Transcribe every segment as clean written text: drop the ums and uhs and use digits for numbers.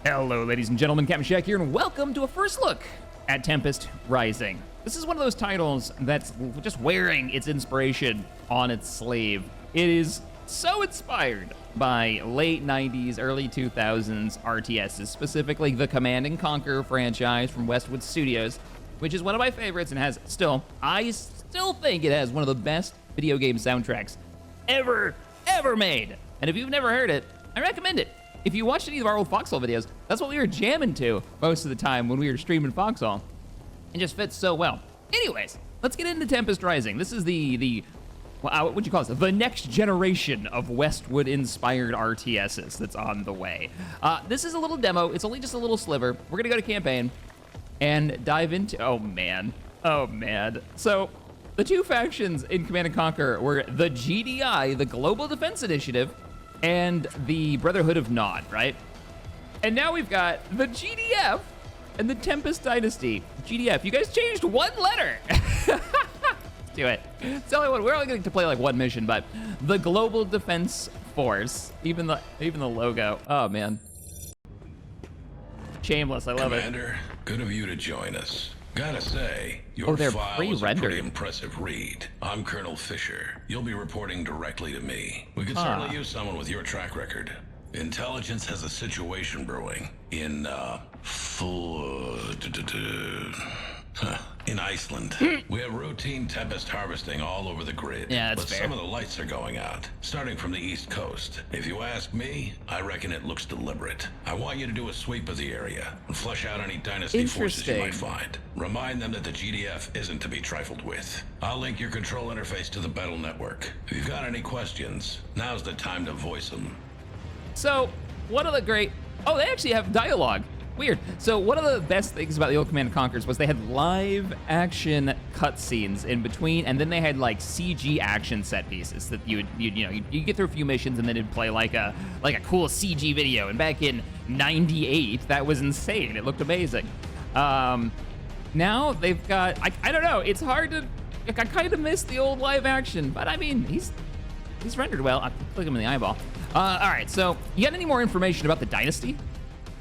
Hello, ladies and gentlemen, Captain Shack here, and welcome to a first look at Tempest Rising. This is one of those titles that's just wearing its inspiration on its sleeve. It is so inspired by late 90s, early 2000s RTSs, specifically the Command & Conquer franchise from Westwood Studios, which is one of my favorites and I still think it has one of the best video game soundtracks ever made. And if you've never heard it, I recommend it. If you watched any of our old Foxhole videos, that's what we were jamming to most of the time when we were streaming Foxhole. It just fits so well. Anyways, let's get into Tempest Rising. This is what'd you call this? The next generation of Westwood-inspired RTSs that's on the way. This is a little demo. It's only just a little sliver. We're gonna go to campaign and dive into, oh man. So, the two factions in Command & Conquer were the GDI, the Global Defense Initiative, and the Brotherhood of Nod, right? And now we've got the GDF and the Tempest Dynasty. GDF, you guys changed one letter. Let's do it. It's the only one. We're only going to play like one mission, but the Global Defense Force, even the logo. Oh man. Shameless, I love Commander, good of you to join us. Gotta say, your file was a pretty impressive read. I'm Colonel Fisher. You'll be reporting directly to me. We could certainly use someone with your track record. Intelligence has a situation brewing in, in Iceland. We have routine Tempest harvesting all over the grid. Yeah, that's but fair. Some of the lights are going out, starting from the East Coast. If you ask me, I reckon it looks deliberate. I want you to do a sweep of the area and flush out any Dynasty forces you might find. Remind them that the GDF isn't to be trifled with. I'll link your control interface to the battle network. If you've got any questions, now's the time to voice them. So, one of the great, they actually have dialogue. Weird. So one of the best things about the old Command & Conquers was they had live action cutscenes in between, and then they had like CG action set pieces that you'd get through a few missions and then it'd play like a cool CG video. And back in '98, that was insane. It looked amazing. Now they've got, I don't know. It's hard to, I kind of miss the old live action, but I mean, he's rendered well. I'll click him in the eyeball. All right. So you got any more information about the Dynasty?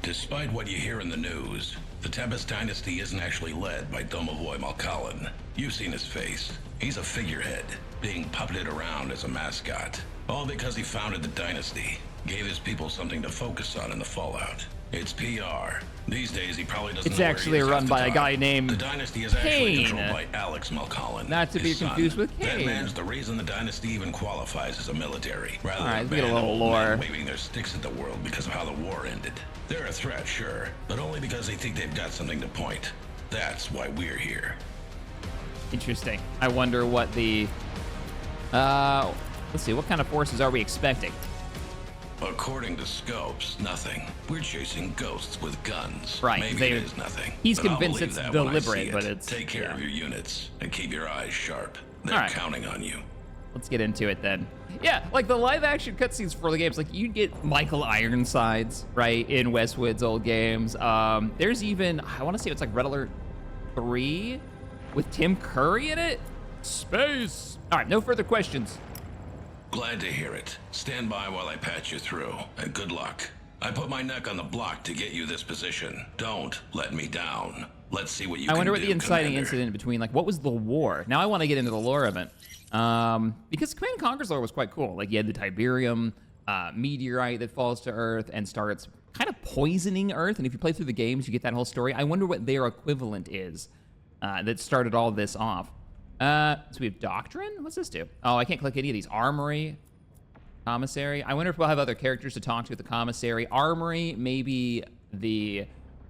Despite what you hear in the news, the Tempest Dynasty isn't actually led by Domovoy Malkalin. You've seen his face. He's a figurehead, being puppeted around as a mascot. All because he founded the Dynasty, gave his people something to focus on in the fallout. It's PR. These days, he probably doesn't know where he is. It's actually run by a guy named The Dynasty is actually controlled by Alex Malkalin. Not to be confused with Kane. That man's the reason the Dynasty even qualifies as a military. Rather than we get a little lore. Waving their sticks at the world because of how the war ended. They're a threat, sure, but only because they think they've got something to point. That's why we're here. Interesting. I wonder what the... let's see, what kind of forces are we expecting? According to Scopes, nothing. We're chasing ghosts with guns. Right. Maybe it is nothing. He's convinced it's deliberate, but it's... Take care of your units and keep your eyes sharp. They're counting on you. Let's get into it then. Yeah, like the live action cutscenes for the games, like you get Michael Ironsides, right, in Westwood's old games. There's even, I want to say it's like Red Alert 3 with Tim Curry in it. Space. All right, no further questions. Glad to hear it. Stand by while I patch you through, and good luck. I put my neck on the block to get you this position. Don't let me down. Let's see what you can do, I wonder what the inciting Commander. incident between, like, what was the war? Now I want to get into the lore of it. Because Command & Conquer's lore was quite cool. Like, you had the Tiberium meteorite that falls to Earth and starts kind of poisoning Earth. And if you play through the games, you get that whole story. I wonder what their equivalent is that started all this off. So we have Doctrine? What's this do? Oh, I can't click any of these. Armory, Commissary. I wonder if we'll have other characters to talk to at the Commissary. Armory, maybe the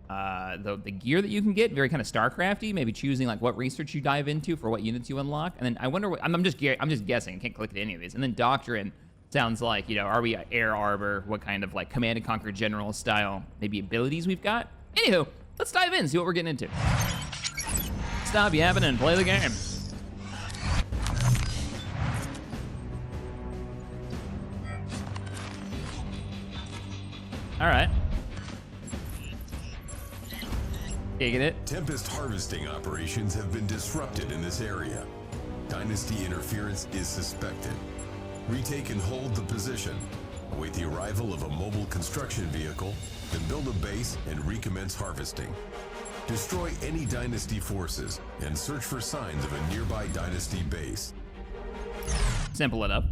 gear that you can get, very kind of StarCrafty, maybe choosing like what research you dive into for what units you unlock. And then I wonder what, I'm just guessing, I can't click at any of these. And then Doctrine sounds like, are we Air Arbor? What kind of like Command & Conquer general style, maybe abilities we've got? Anywho, let's dive in, see what we're getting into. Stop yapping and play the game. All right. Taking it. Tempest harvesting operations have been disrupted in this area. Dynasty interference is suspected. Retake and hold the position. Await the arrival of a mobile construction vehicle, then build a base and recommence harvesting. Destroy any Dynasty forces and search for signs of a nearby Dynasty base. Simple enough.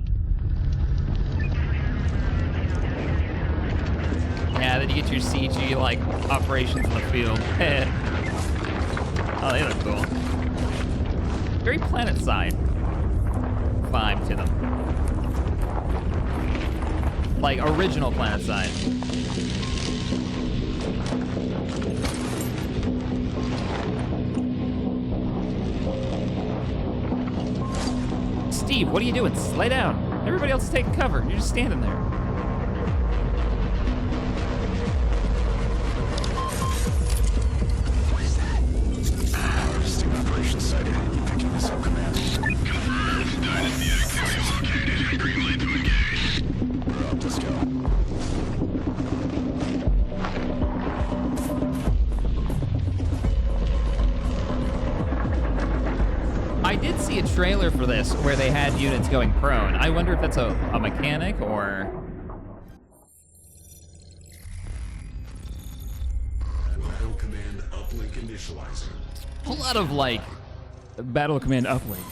Yeah, then you get your CG, like, operations in the field. Oh, they look cool. Very planet side vibe to them. Like, original planet side. Steve, what are you doing? Lay down. Everybody else is taking cover. You're just standing there. What is that? Harvesting operations sighted. Picking this up, Command. Dynasty activity located. Green light to engage. We're up. Let's go. I did see a trailer for this where they had units going prone. I wonder if that's a mechanic or... Battle command uplink initializing. A lot of, like, battle command uplink.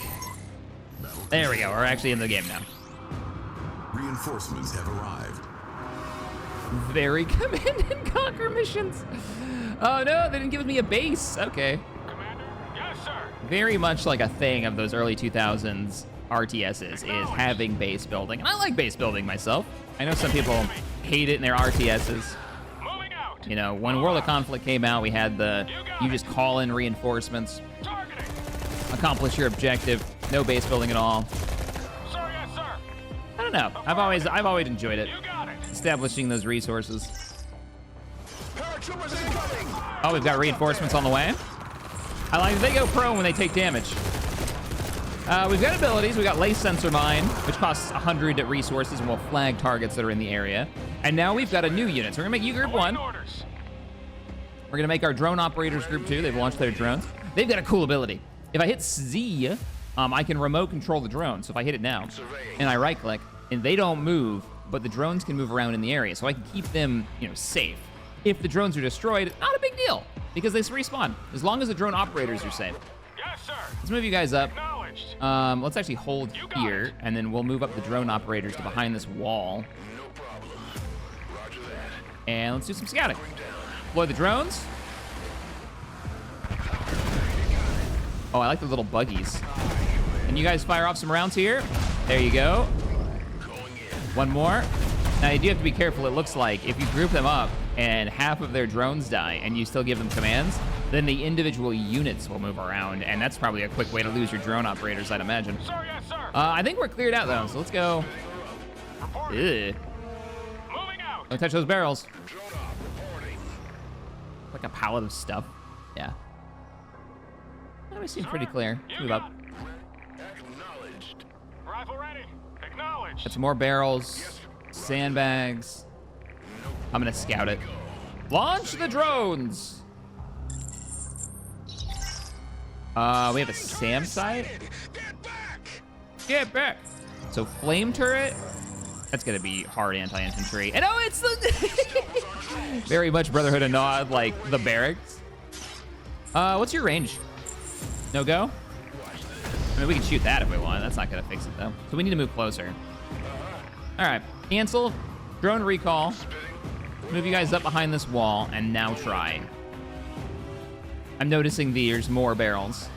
There we go. We're actually in the game now. Reinforcements have arrived. Very Command and Conquer missions. Oh no, they didn't give me a base. Okay. Commander? Yes, sir. Very much like a thing of those early 2000s RTSs is having base building. And I like base building myself. I know some people hate it in their RTSs. Moving out. You know, when World of Conflict came out, we had the, you just call in reinforcements, Targeting. accomplish your objective, no base building at all. Sir, yes, sir. I don't know. I've always enjoyed it. You got it. Establishing those resources. Paratroopers incoming! Oh, we've got reinforcements on the way. I like they go prone when they take damage. We've got abilities. We've got lace sensor mine, which costs 100 resources and will flag targets that are in the area. And now we've got a new unit. So we're gonna make you group 1. Orders. We're gonna make our drone operators group 2. They've launched their drones. They've got a cool ability. If I hit Z, I can remote control the drone. So if I hit it now and I right click and they don't move, but the drones can move around in the area. So I can keep them, you know, safe. If the drones are destroyed, not a big deal because they respawn as long as the drone operators are safe. Yes, sir. Let's move you guys up. Acknowledged. Let's actually hold here, and then we'll move up the drone operators to behind this wall. No problem. Roger that. And let's do some scouting. Deploy the drones. Oh, I like the little buggies. And you guys fire off some rounds here. There you go. One more. Now, you do have to be careful. It looks like if you group them up and half of their drones die and you still give them commands, then the individual units will move around, and that's probably a quick way to lose your drone operators, I'd imagine. Sir, yes, sir. I think we're cleared out, though, so let's go. Reporting. Ugh. Moving out. Don't touch those barrels. Drone up. Reporting. Like a pallet of stuff. Yeah. That seems pretty Sir, clear. you Move got up. Acknowledged. Rifle ready. Acknowledged. Got some more barrels, sandbags. I'm gonna scout it. Launch the drones. We have a SAM site. Get back! Get back. So flame turret. That's gonna be hard anti-infantry. And oh, it's the very much Brotherhood of Nod, like the barracks. What's your range? No go? I mean, we can shoot that if we want. That's not gonna fix it though. So we need to move closer. All right, cancel. Drone recall. Move you guys up behind this wall and now try. I'm noticing there's more barrels.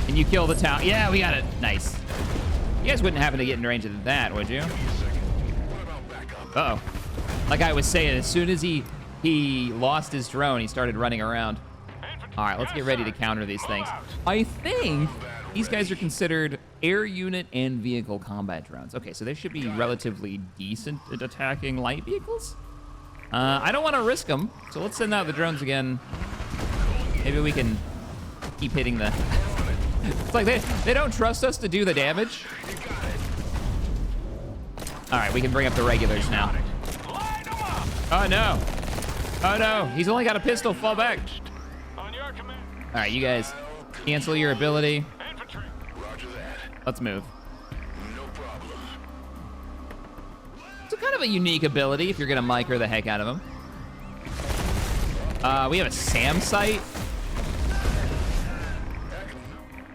Can you kill the town? Yeah, we got it. Nice. You guys wouldn't happen to get in range of that, would you? Uh-oh. Like I was saying, as soon as he lost his drone, he started running around. All right, let's get ready to counter these things. I think these guys are considered air unit and vehicle combat drones. Okay, so they should be relatively decent at attacking light vehicles. I don't want to risk them, so let's send out the drones again. Maybe we can keep hitting the... It's like they don't trust us to do the damage. All right, we can bring up the regulars now. Oh, no. Oh, no. He's only got a pistol. Fall back. On your command. All right, you guys cancel your ability. Infantry. Let's move. No problem. It's kind of a unique ability if you're gonna micro the heck out of him. We have a SAM site.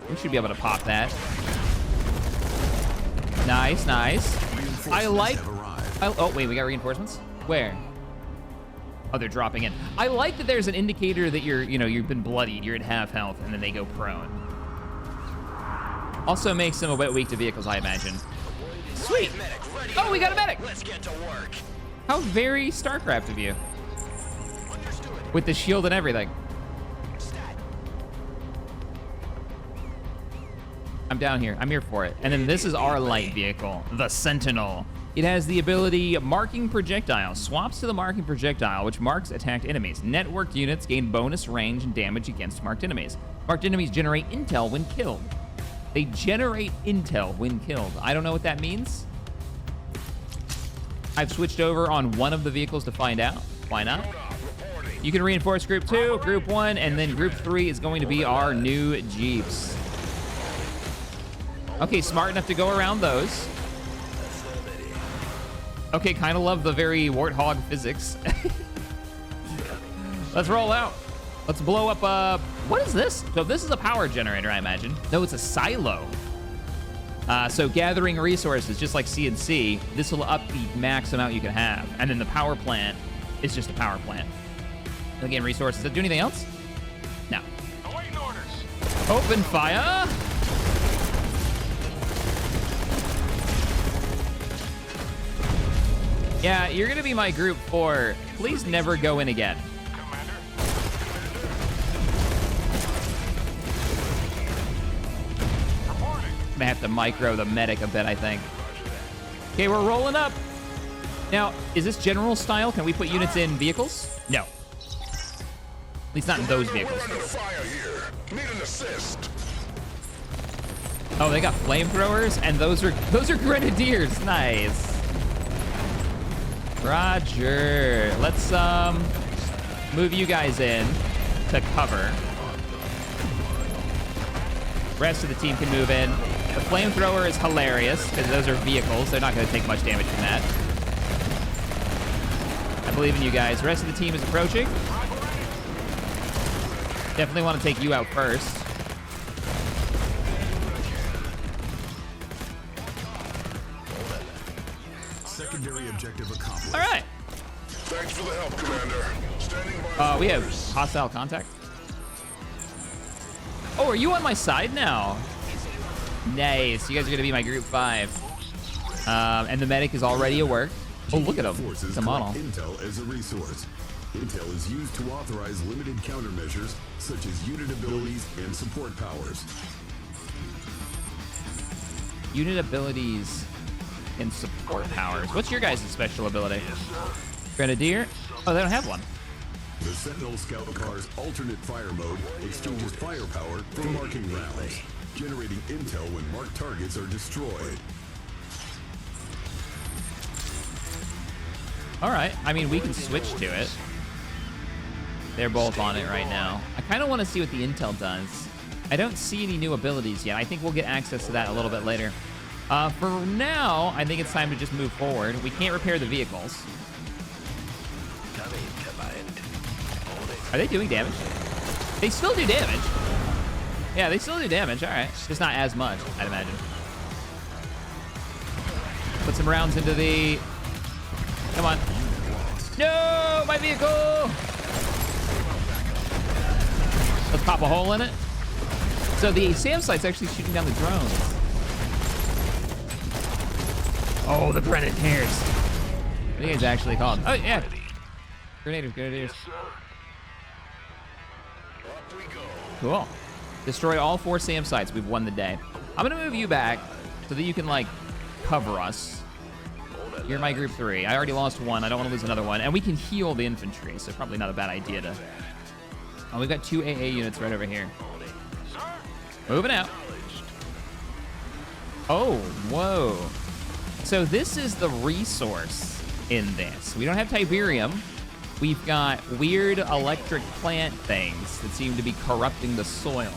We should be able to pop that. Nice, nice. I like. Oh wait, we got reinforcements. Where? Oh, they're dropping in. I like that there's an indicator that you've been bloodied. You're at half health, and then they go prone. Also makes them a bit weak to vehicles, I imagine. Sweet. Oh, we got a medic. Let's get to work. How very StarCraft of you. With the shield and everything. I'm down here. I'm here for it. And then this is our light vehicle, the Sentinel. It has the ability Marking Projectile. Swaps to the Marking Projectile, which marks attacked enemies. Networked units gain bonus range and damage against marked enemies. Marked enemies generate intel when killed. They generate intel when killed. I don't know what that means. I've switched over on one of the vehicles to find out. Why not? You can reinforce Group 2, Group 1, and then Group 3 is going to be our new Jeeps. Okay, smart enough to go around those. Okay, kind of love the very Warthog physics. Let's roll out. Let's blow up, what is this? So this is a power generator, I imagine. No, it's a silo. So gathering resources, just like CNC, this will up the max amount you can have. And then the power plant is just a power plant. It'll gain resources. Does it do anything else? No. Awaiting orders. Open fire. Yeah, you're gonna be my Group 4. Please never go in again. Commander. Reporting. I'm gonna have to micro the medic a bit, I think. Okay, we're rolling up. Now, is this general style? Can we put units in vehicles? No. At least not in those vehicles. We're under fire here. Need an assist. Oh, they got flamethrowers, and those are grenadiers. Nice. Roger. Let's move you guys in to cover. Rest of the team can move in. The flamethrower is hilarious because those are vehicles. They're not going to take much damage from that. I believe in you guys. The rest of the team is approaching. Definitely want to take you out first. Secondary objective accomplished. All right. Thanks for the help, Commander. Standing by. We have hostile contact. Oh, are you on my side now? Nice. You guys are going to be my Group 5. And the medic is already at work. Oh, look at him. It's a model. Intel as a resource. Intel is used to authorize limited countermeasures such as unit abilities and support powers. Unit abilities and support powers. What's your guys' special ability? Grenadier? Oh, they don't have one. The Sentinel Scout Car's alternate fire mode exchanges firepower for marking rounds, generating intel when marked targets are destroyed. All right. I mean, we can switch to it. They're both on it right now. I kind of want to see what the intel does. I don't see any new abilities yet. I think we'll get access to that a little bit later. For now, I think it's time to just move forward. We can't repair the vehicles. Are they doing damage? They still do damage. Yeah, they still do damage. All right. Just not as much, I'd imagine. Put some rounds into the... Come on. No, my vehicle! Let's pop a hole in it. So the SAM site's actually shooting down the drones. Oh, the Grenadiers. What are you guys actually called? Oh, yeah. Grenadiers. Cool. Destroy all 4 SAM sites. We've won the day. I'm going to move you back so that you can, like, cover us. You're my Group 3. I already lost one. I don't want to lose another one. And we can heal the infantry, so probably not a bad idea to... Oh, we've got 2 AA units right over here. Moving out. Oh, whoa. So this is the resource in this. We don't have Tiberium. We've got weird electric plant things that seem to be corrupting the soil.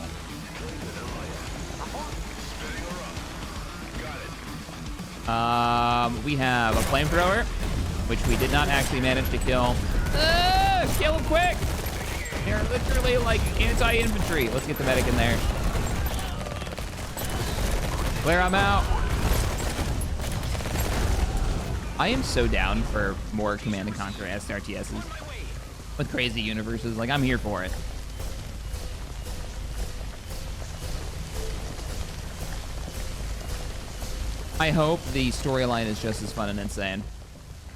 We have a flamethrower, which we did not actually manage to kill. Kill him quick! They're literally like anti-infantry. Let's get the medic in there. Claire, I'm out. I am so down for more Command & Conquer SRTSs with crazy universes. Like, I'm here for it. I hope the storyline is just as fun and insane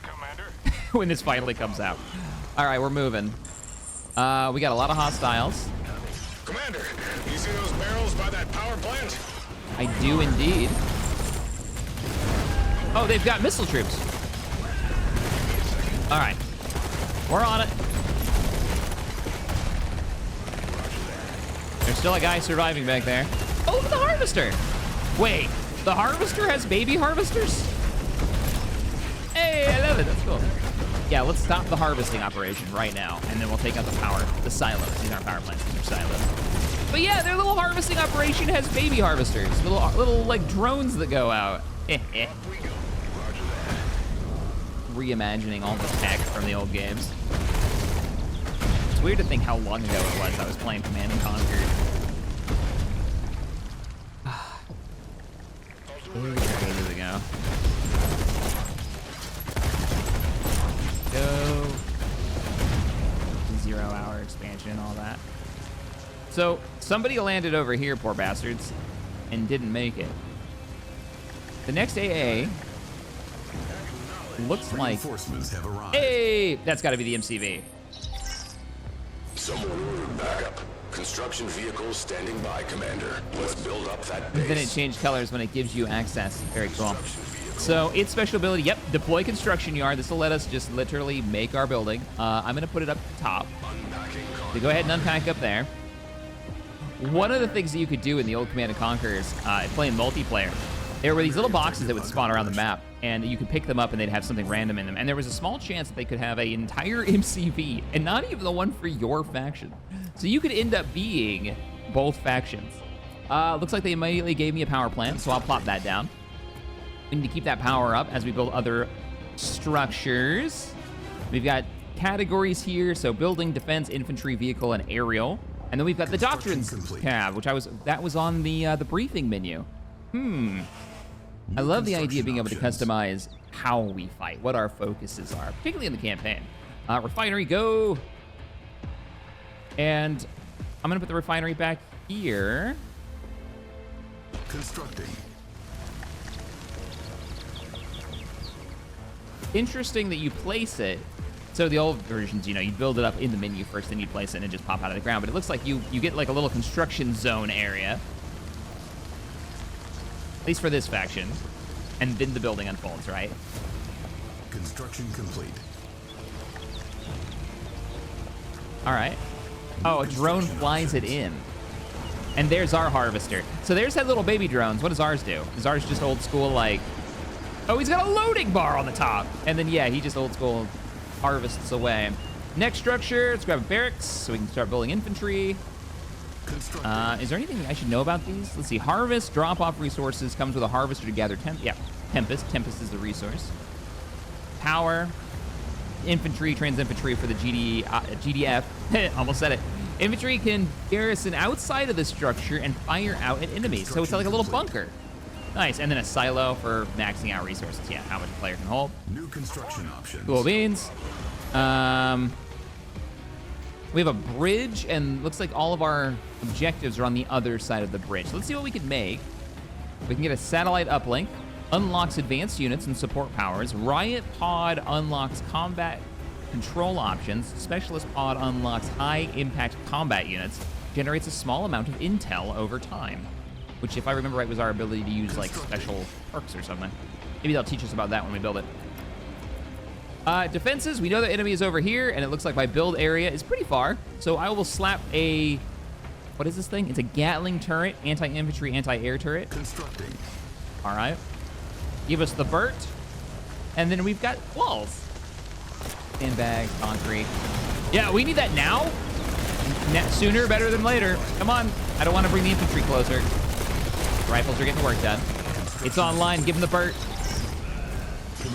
Commander? when this finally comes out. All right, we're moving. We got a lot of hostiles. Commander, you see those barrels by that power plant? I do indeed. Oh, they've got missile troops. All right, we're on it. There's still a guy surviving back there. Oh, look at the harvester. Wait, the harvester has baby harvesters? Hey, I love it. That's cool. Yeah, let's stop the harvesting operation right now, and then we'll take out the silos. These aren't power plants, these are silos. But yeah, their little harvesting operation has baby harvesters, little like drones that go out. Reimagining all the tech from the old games. It's weird to think how long ago it was I was playing Command & Conquer. Ages ago. Go. 0 hour expansion and all that. So somebody landed over here, poor bastards, and didn't make it. The next AA looks like... Reinforcements have arrived. Hey, that's got to be the MCV. Someone ordered backup. Construction vehicles standing by, Commander. Let's build up that base. Then it changed colors when it gives you access. Very cool. So its special ability, yep, deploy construction yard. This will let us just literally make our building. I'm going to put it up at the top. So go ahead and unpack up there. One of the things that you could do in the old Command & Conquer's playing multiplayer, there were these little boxes that would spawn around the map, and you could pick them up and they'd have something random in them. And there was a small chance that they could have an entire MCV, and not even the one for your faction. So you could end up being both factions. Looks like they immediately gave me a power plant, so I'll plop that down. We need to keep that power up as we build other structures. We've got categories here, so building, defense, infantry, vehicle, and aerial. And then we've got the doctrines tab, which that was on the briefing menu. I love the idea of being able to customize how we fight, what our focuses are, particularly in the campaign. Refinery, go. And I'm gonna put the refinery back here. Constructing. Interesting that you place it. So the old versions, you build it up in the menu first, then you place it and it just pop out of the ground. But it looks like you get like a little construction zone area. At least for this faction. And then the building unfolds, right? Construction complete. All right. Oh, a drone flies it in. And there's our harvester. So there's that little baby drones. What does ours do? Is ours just old school like... Oh, he's got a loading bar on the top. And then, yeah, he just old school harvests away. Next structure, let's grab a barracks so we can start building infantry. Is there anything I should know about these? Let's see. Harvest, drop off resources, comes with a harvester to gather Tempest. Tempest is the resource. Power. Infantry, trans infantry for the GDF. Almost said it. Infantry can garrison outside of the structure and fire out at enemies. So it's like a little bunker. Nice. And then a silo for maxing out resources. Yeah, how much a player can hold. New construction options. Cool beans. We have a bridge, and looks like all of our objectives are on the other side of the bridge. So let's see what we can make. We can get a satellite uplink. Unlocks advanced units and support powers. Riot pod unlocks combat control options. Specialist pod unlocks high impact combat units. Generates a small amount of intel over time, which, if I remember right, was our ability to use like special perks or something. Maybe they'll teach us about that when we build it. Defenses, we know the enemy is over here, and it looks like my build area is pretty far. So I will slap a, what is this thing? It's a Gatling turret, anti-infantry, anti-air turret. Constructing. All right. Give us the Burt. And then we've got walls. Sandbag, concrete. Yeah, we need that now. Sooner, better than later. Come on. I don't want to bring the infantry closer. Rifles are getting work done. It's online. Give them the Burt.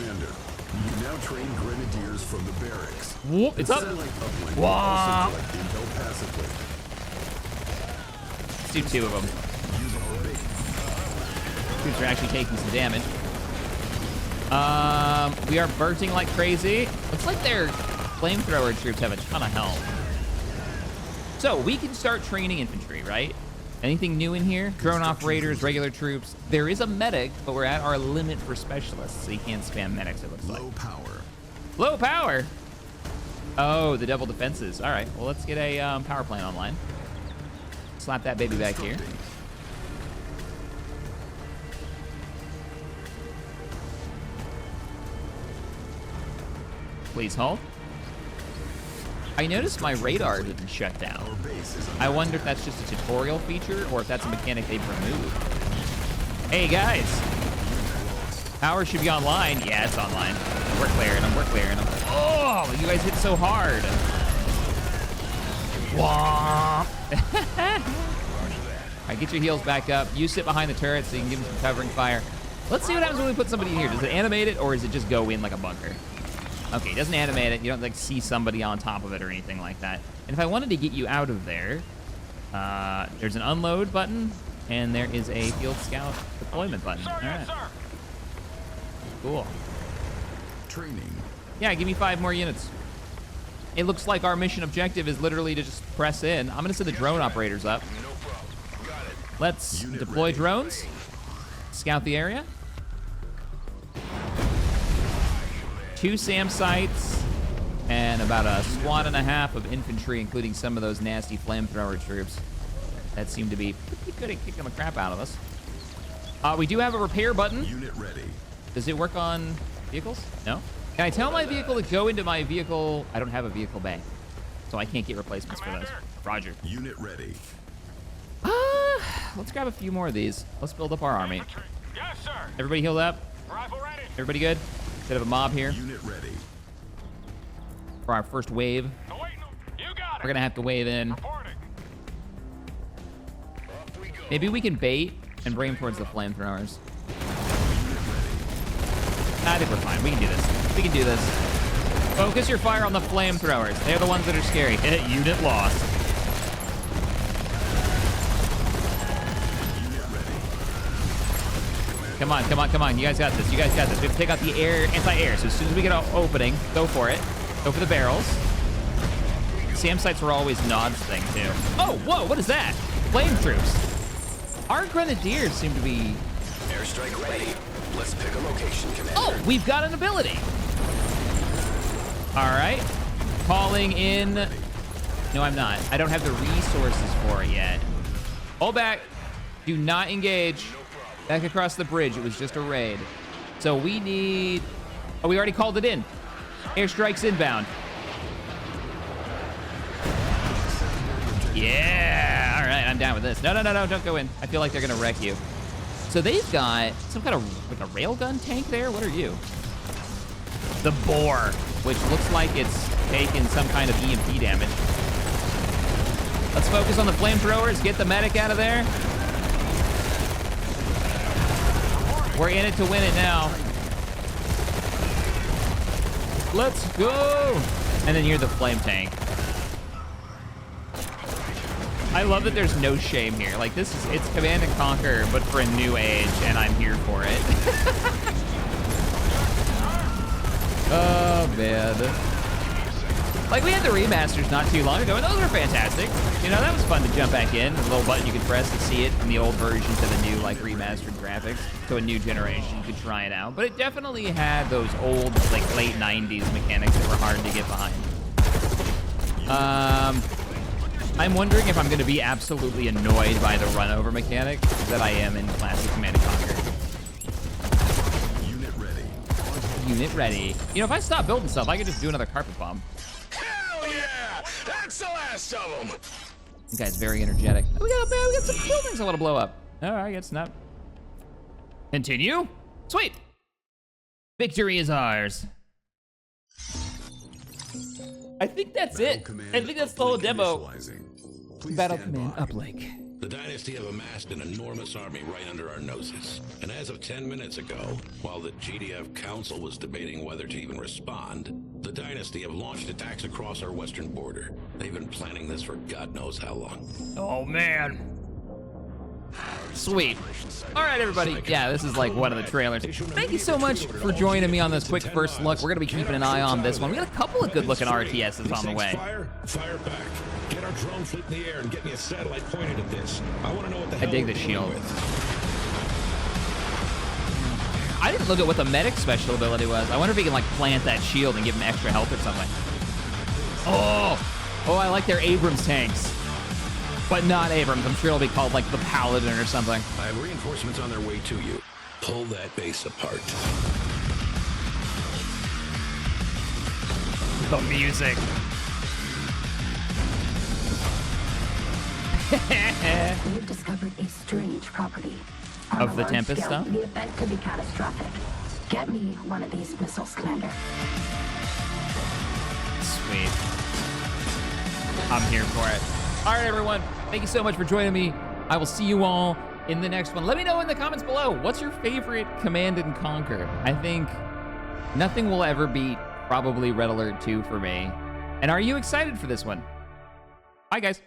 Commander. You now train grenadiers from the barracks. Whoop, it's up. Satellite uplink will Wow. also collect intel passively. Let's do 2 of them. Troops are actually taking some damage. We are bursting like crazy. Looks like their flamethrower troops have a ton of health. So we can start training infantry, right? Anything new in here? Drone operators, regular troops. There is a medic, but we're at our limit for specialists, so you can't spam medics, it looks like. Low power. Low power? Oh, the double defenses. All right, well, let's get a power plant online. Slap that baby back here. Please hold. I noticed my radar didn't shut down. Our base is I wonder if that's just a tutorial feature or if that's a mechanic they've removed. Hey guys, power should be online. Yeah, it's online. We're clearing them. We're clearing them. Oh, you guys hit so hard. Wah. All right, get your heels back up. You sit behind the turret so you can give them some covering fire. Let's see what happens when we put somebody in here. Does it animate it or does it just go in like a bunker? Okay, it doesn't animate it. You don't like see somebody on top of it or anything like that. And if I wanted to get you out of there, there's an unload button and there is a field scout deployment button. All right. Cool. training. Yeah, give me 5 more units. It looks like our mission objective is literally to just press in. I'm gonna send the drone operators up. No problem. Got it. Let's Unit deploy ready. drones. Scout the area. 2 SAM sites and about a squad and a half of infantry, including some of those nasty flamethrower troops that seem to be pretty good at kicking the crap out of us. We do have a repair button. Unit ready. Does it work on vehicles? No. Can I tell my vehicle to go into my vehicle? I don't have a vehicle bay, so I can't get replacements for those. Roger. Unit ready. Let's grab a few more of these. Let's build up our army. Yes, sir. Everybody healed up? Rifle ready. Everybody good? Bit of a mob here Unit ready. for our first wave. No, wait, no. You got it. We're gonna have to wave in. Reporting. Maybe we can bait and bring them towards the flamethrowers. I think we're fine. We can do this. We can do this. Focus your fire on the flamethrowers. They're the ones that are scary. Unit lost. Come on, come on, come on. You guys got this. You guys got this. We have to take out the air, anti-air. So as soon as we get an opening, go for it. Go for the barrels. SAM sites were always Nod's thing, too. Oh, whoa, what is that? Flame troops. Our grenadiers seem to be... Airstrike ready. Let's pick a location, Commander. Oh, we've got an ability. All right. Calling in... No, I'm not. I don't have the resources for it yet. Hold back. Do not engage. Back across the bridge. It was just a raid. So we need... Oh, we already called it in. Airstrikes inbound. Yeah. All right, I'm down with this. No, no, no, no. Don't go in. I feel like they're going to wreck you. So they've got some kind of like a railgun tank there. What are you? The boar, which looks like it's taken some kind of EMP damage. Let's focus on the flamethrowers. Get the medic out of there. We're in it to win it now. Let's go. And then you're the flame tank. I love that there's no shame here. Like this is, it's Command and Conquer, but for a new age, and I'm here for it. Oh, man. Like we had the remasters not too long ago, and those were fantastic. You know, that was fun to jump back in. There's a little button you could press to see it from the old version to the new, like, remastered graphics. To a new generation, you could try it out. But it definitely had those old, like, late 90s mechanics that were hard to get behind. I'm wondering if I'm going to be absolutely annoyed by the run-over mechanic that I am in classic Command & Conquer. Unit ready. Unit ready. You know, if I stop building stuff, I could just do another carpet bomb. Hell yeah! That's the last of them! This guy's very energetic. Oh, we got some buildings I want to blow up. All right, it's not. Continue. Sweet. Victory is ours. I think that's it. I think that's the whole demo. Please Battle stand command by. uplink. The Dynasty have amassed an enormous army right under our noses. And as of 10 minutes ago, while the GDF Council was debating whether to even respond, the Dynasty have launched attacks across our western border. They've been planning this for God knows how long. Oh, man. Sweet. All right, everybody. Yeah, this is like one of the trailers. Thank you so much for joining me on this quick first look. We're going to be keeping an eye on this one. We got a couple of good-looking RTSs on the way. Fire back. Get our drone fleet in the air and get me a satellite pointed at this. I want to know what the hell I dig we're the dealing shield. with. I didn't look at what the medic special ability was. I wonder if he can, like, plant that shield and give him extra health or something. Oh, I like their Abrams tanks. But not Abrams. I'm sure it'll be called, like, the Paladin or something. I have reinforcements on their way to you. Pull that base apart. The music. We've discovered a strange property. On Of a the large Tempest scale, stuff? The event could be catastrophic. Get me one of these missiles, Commander. Sweet. I'm here for it. All right, everyone. Thank you so much for joining me. I will see you all in the next one. Let me know in the comments below, what's your favorite Command and Conquer? I think nothing will ever beat probably Red Alert 2 for me. And are you excited for this one? Bye, guys.